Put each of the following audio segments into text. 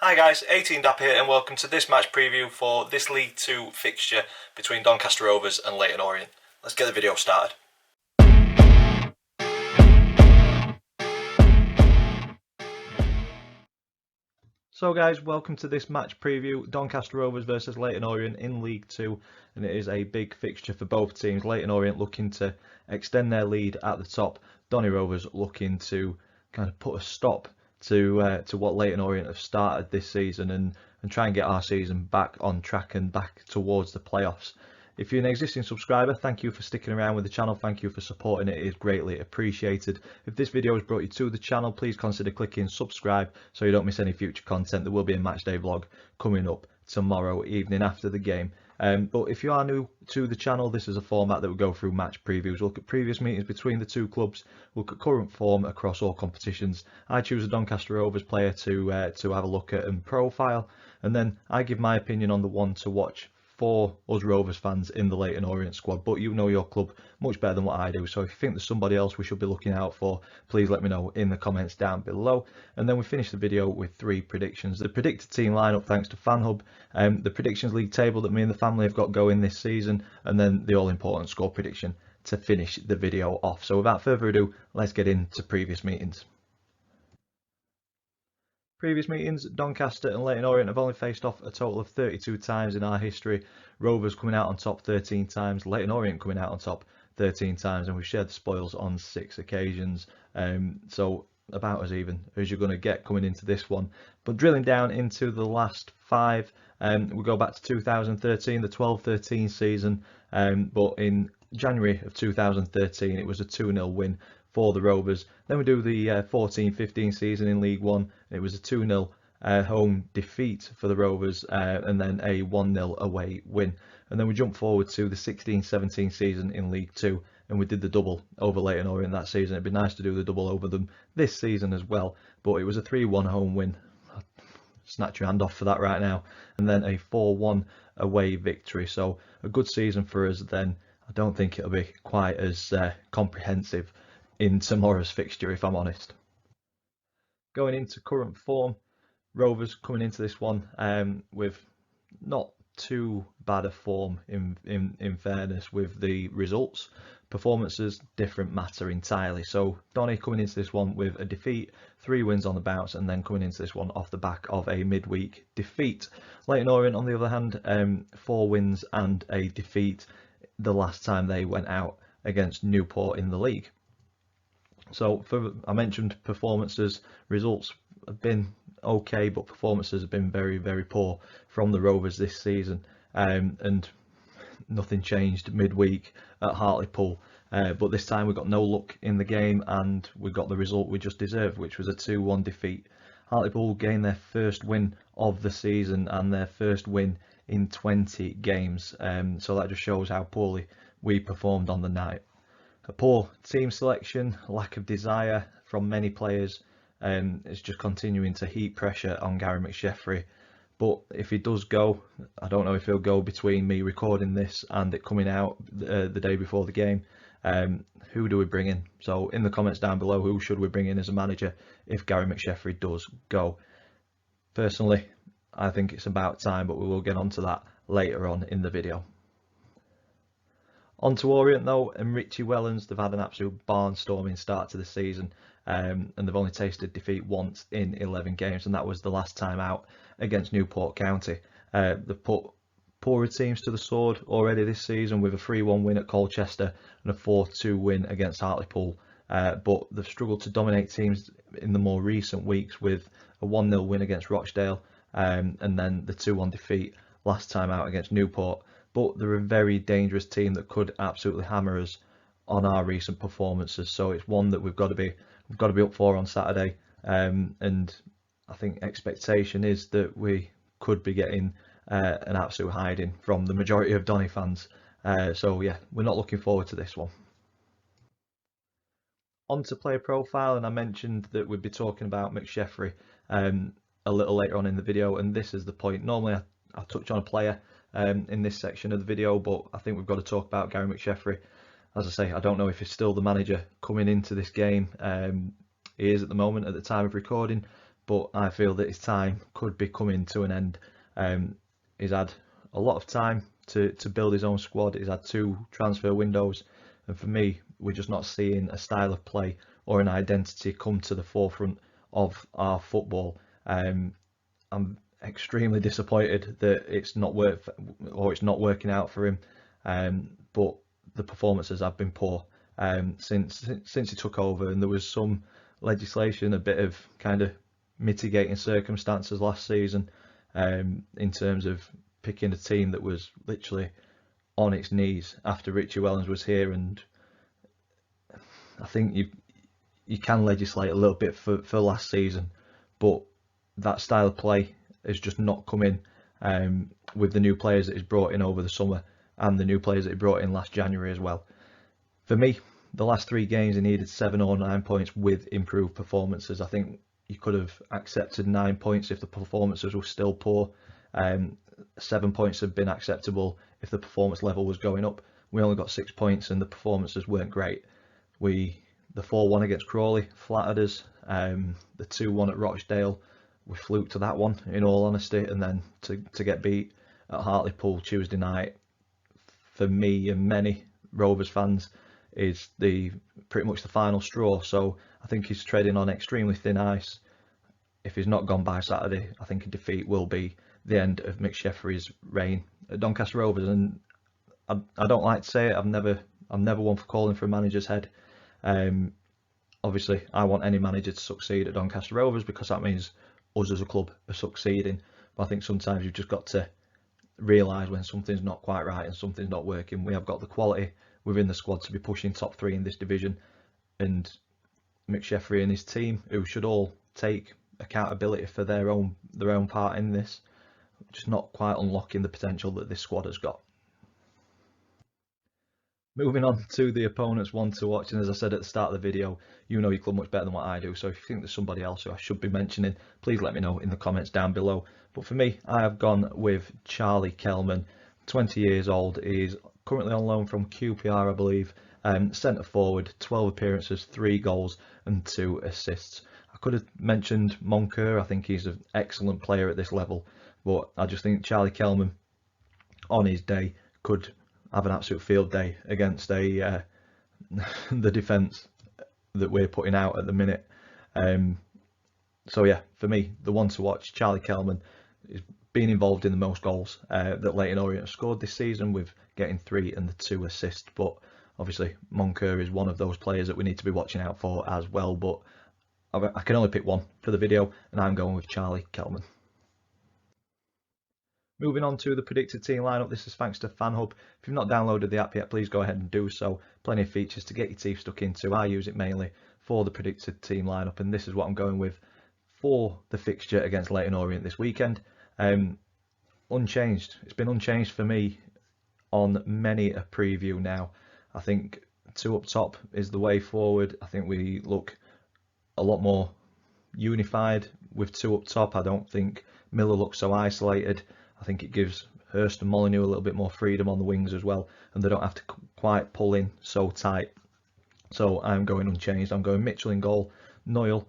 Hi guys, 18 Dap here and welcome to this match preview for this League 2 fixture between Doncaster Rovers and Leyton Orient. Let's get the video started. So guys, welcome to this match preview, Doncaster Rovers versus Leyton Orient in League 2, and it is a big fixture for both teams. Leyton Orient looking to extend their lead at the top, Donny Rovers looking to kind of put a stop to what Leyton Orient have started this season and try and get our season back on track and back towards the playoffs. If you're an existing subscriber, thank you for sticking around with the channel. Thank you for supporting it. It is greatly appreciated. If this video has brought you to the channel, please consider clicking subscribe so you don't miss any future content. There will be a matchday vlog coming up tomorrow evening after the game. But if you are new to the channel, this is a format that will go through match previews. We'll look at previous meetings between the two clubs. We'll look at current form across all competitions. I choose a Doncaster Rovers player to have a look at and profile, and then I give my opinion on the one to watch for us Rovers fans in the Leyton Orient squad. But you know your club much better than what I do, so if you think there's somebody else we should be looking out for, please let me know in the comments down below. And then we finish the video with 3 predictions: the predicted team lineup thanks to FanHub, the predictions league table that me and the family have got going this season, and then the all important score prediction to finish the video off. So without further ado, let's get into previous meetings. Previous meetings, Doncaster and Leyton Orient have only faced off a total of 32 times in our history. Rovers coming out on top 13 times, Leyton Orient coming out on top 13 times, and we've shared the spoils on 6 occasions. So about as even as you're going to get coming into this one. But drilling down into the last 5, we go back to 2013, the 12-13 season, but in January of 2013 it was a 2-0 win for the Rovers. Then we do the 14-15 season in League 1. It was a 2-0 home defeat for the Rovers, and then a 1-0 away win. And then we jump forward to the 16-17 season in League 2, and we did the double over Leyton Orient that season. It'd be nice to do the double over them this season as well, but it was a 3-1 home win. Snatch your hand off for that right now. And then a 4-1 away victory. So a good season for us then. I don't think it'll be quite as comprehensive in tomorrow's fixture, if I'm honest. Going into current form, Rovers coming into this one with not too bad a form in fairness with the results. Performances, different matter entirely. So Donny coming into this one with a defeat, 3 wins on the bounce, and then coming into this one off the back of a midweek defeat. Leyton Orient on the other hand, 4 wins and a defeat the last time they went out against Newport in the league. So I mentioned performances, results have been okay, but performances have been very, very poor from the Rovers this season, and nothing changed midweek at Hartlepool, but this time we got no luck in the game and we got the result we just deserved, which was a 2-1 defeat. Hartlepool gained their first win of the season and their first win in 20 games, so that just shows how poorly we performed on the night. A poor team selection, lack of desire from many players, is just continuing to heap pressure on Gary McSheffrey. But if he does go, I don't know if he'll go between me recording this and it coming out the day before the game. Who do we bring in? So in the comments down below, who should we bring in as a manager if Gary McSheffrey does go? Personally, I think it's about time, but we will get onto that later on in the video. On to Orient though, and Richie Wellens, they've had an absolute barnstorming start to the season, and they've only tasted defeat once in 11 games, and that was the last time out against Newport County. They've put poorer teams to the sword already this season with a 3-1 win at Colchester and a 4-2 win against Hartlepool, but they've struggled to dominate teams in the more recent weeks with a 1-0 win against Rochdale, and then the 2-1 defeat last time out against Newport. But they're a very dangerous team that could absolutely hammer us on our recent performances. So it's one that we've got to be up for on Saturday. And I think expectation is that we could be getting an absolute hiding from the majority of Donny fans. So yeah, we're not looking forward to this one. On to player profile, and I mentioned that we'd be talking about McSheffrey a little later on in the video, and this is the point. Normally I touch on a player in this section of the video, but I think we've got to talk about Gary McSheffrey. As I say, I don't know if he's still the manager coming into this game. He is at the moment at the time of recording, but I feel that his time could be coming to an end. He's had a lot of time to build his own squad. He's had 2 transfer windows, and for me, we're just not seeing a style of play or an identity come to the forefront of our football. I'm extremely disappointed that it's not working out for him. But the performances have been poor since he took over, and there was some legislation, a bit of kind of mitigating circumstances last season in terms of picking a team that was literally on its knees after Richie Wellens was here, and I think you can legislate a little bit for last season, but that style of play has just not come in with the new players that he's brought in over the summer and the new players that he brought in last January as well. For me, the last 3 games he needed 7 or 9 points with improved performances. I think you could have accepted 9 points if the performances were still poor. 7 points have been acceptable if the performance level was going up. We only got 6 points and the performances weren't great. The 4-1 against Crawley flattered us. The 2-1 at Rochdale, we fluked to that one, in all honesty, and then to get beat at Hartlepool Tuesday night, for me and many Rovers fans, is pretty much the final straw. So I think he's treading on extremely thin ice. If he's not gone by Saturday, I think a defeat will be the end of Mick Sheffrey's reign at Doncaster Rovers. And I don't like to say it, I'm never one for calling for a manager's head. Obviously, I want any manager to succeed at Doncaster Rovers because that means us as a club are succeeding. But I think sometimes you've just got to realise when something's not quite right and something's not working. We have got the quality within the squad to be pushing top 3 in this division, and Mick Sheffrey and his team, who should all take accountability for their own part in this, just not quite unlocking the potential that this squad has got. Moving on to the opponent's one to watch, and as I said at the start of the video, you know your club much better than what I do, so if you think there's somebody else who I should be mentioning, please let me know in the comments down below. But for me, I have gone with Charlie Kelman, 20 years old. He's currently on loan from QPR, I believe. Centre forward, 12 appearances, 3 goals and 2 assists. I could have mentioned Moncur. I think he's an excellent player at this level, but I just think Charlie Kelman on his day could have an absolute field day against the defence that we're putting out at the minute. So yeah, for me, the one to watch, Charlie Kelman, is being involved in the most goals that Leyton Orient have scored this season, with getting 3 and the 2 assists. But obviously, Moncur is one of those players that we need to be watching out for as well. But I can only pick one for the video, and I'm going with Charlie Kelman. Moving on to the predicted team lineup, this is thanks to FanHub. If you've not downloaded the app yet, please go ahead and do so. Plenty of features to get your teeth stuck into. I use it mainly for the predicted team lineup, and this is what I'm going with for the fixture against Leyton Orient this weekend. Unchanged. It's been unchanged for me on many a preview now. I think 2 up top is the way forward. I think we look a lot more unified with 2 up top. I don't think Miller looks so isolated. I think it gives Hurst and Molyneux a little bit more freedom on the wings as well, and they don't have to quite pull in so tight. So I'm going unchanged. I'm going Mitchell in goal, Noyle,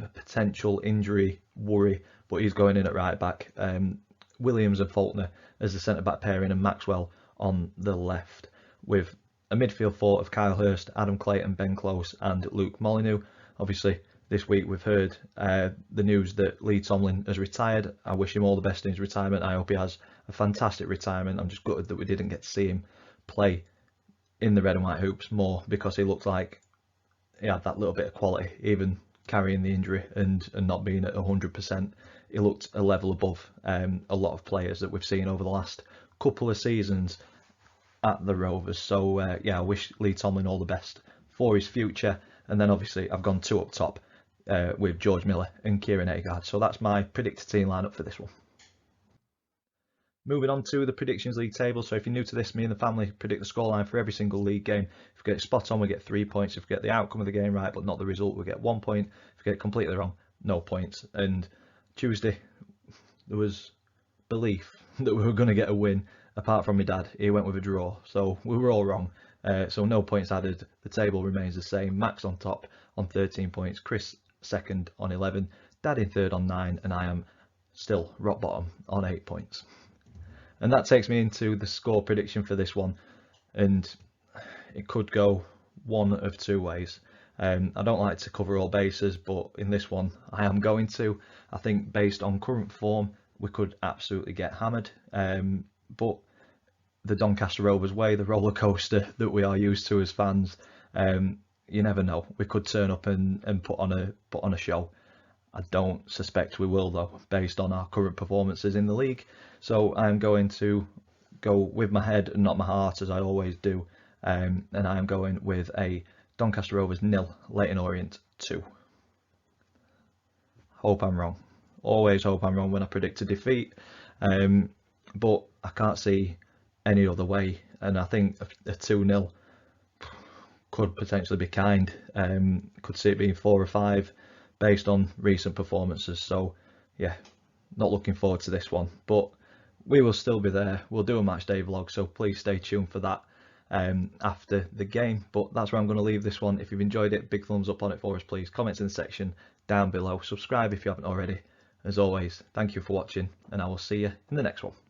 a potential injury worry, but he's going in at right back. Williams and Faulkner as the centre back pairing, and Maxwell on the left, with a midfield 4 of Kyle Hurst, Adam Clayton, Ben Close and Luke Molyneux. Obviously, this week we've heard the news that Lee Tomlin has retired. I wish him all the best in his retirement. I hope he has a fantastic retirement. I'm just gutted that we didn't get to see him play in the red and white hoops more, because he looked like he had that little bit of quality, even carrying the injury and not being at 100%. He looked a level above a lot of players that we've seen over the last couple of seasons at the Rovers. So yeah, I wish Lee Tomlin all the best for his future. And then obviously I've gone 2 up top with George Miller and Kieran Agard. So that's my predicted team lineup for this one. Moving on to the Predictions League table. So if you're new to this, me and the family predict the scoreline for every single league game. If we get it spot on, we get 3 points. If we get the outcome of the game right but not the result, we get 1 point. If we get it completely wrong, no points. And Tuesday, there was belief that we were going to get a win, apart from my dad. He went with a draw, so we were all wrong. So no points added. The table remains the same. Max on top on 13 points, Chris second on 11, Dad in third on 9, and I am still rock bottom on 8 points. And that takes me into the score prediction for this one, and it could go one of two ways. I don't like to cover all bases, but in this one I am going to. I think based on current form we could absolutely get hammered, but the Doncaster Rovers way, the roller coaster that we are used to as fans, you never know, we could turn up and put on a show. I don't suspect we will though, based on our current performances in the league. So I'm going to go with my head and not my heart, as I always do, and I am going with a Doncaster Rovers 0, Leyton Orient 2. Hope I'm wrong. Always hope I'm wrong when I predict a defeat, but I can't see any other way, and I think a 2-0 could potentially be kind. Could see it being 4 or 5 based on recent performances. So yeah, not looking forward to this one, but we will still be there. We'll do a match day vlog, so please stay tuned for that after the game. But that's where I'm going to leave this one. If you've enjoyed it, big thumbs up on it for us, please. Comments in the section down below. Subscribe if you haven't already. As always, thank you for watching, and I will see you in the next one.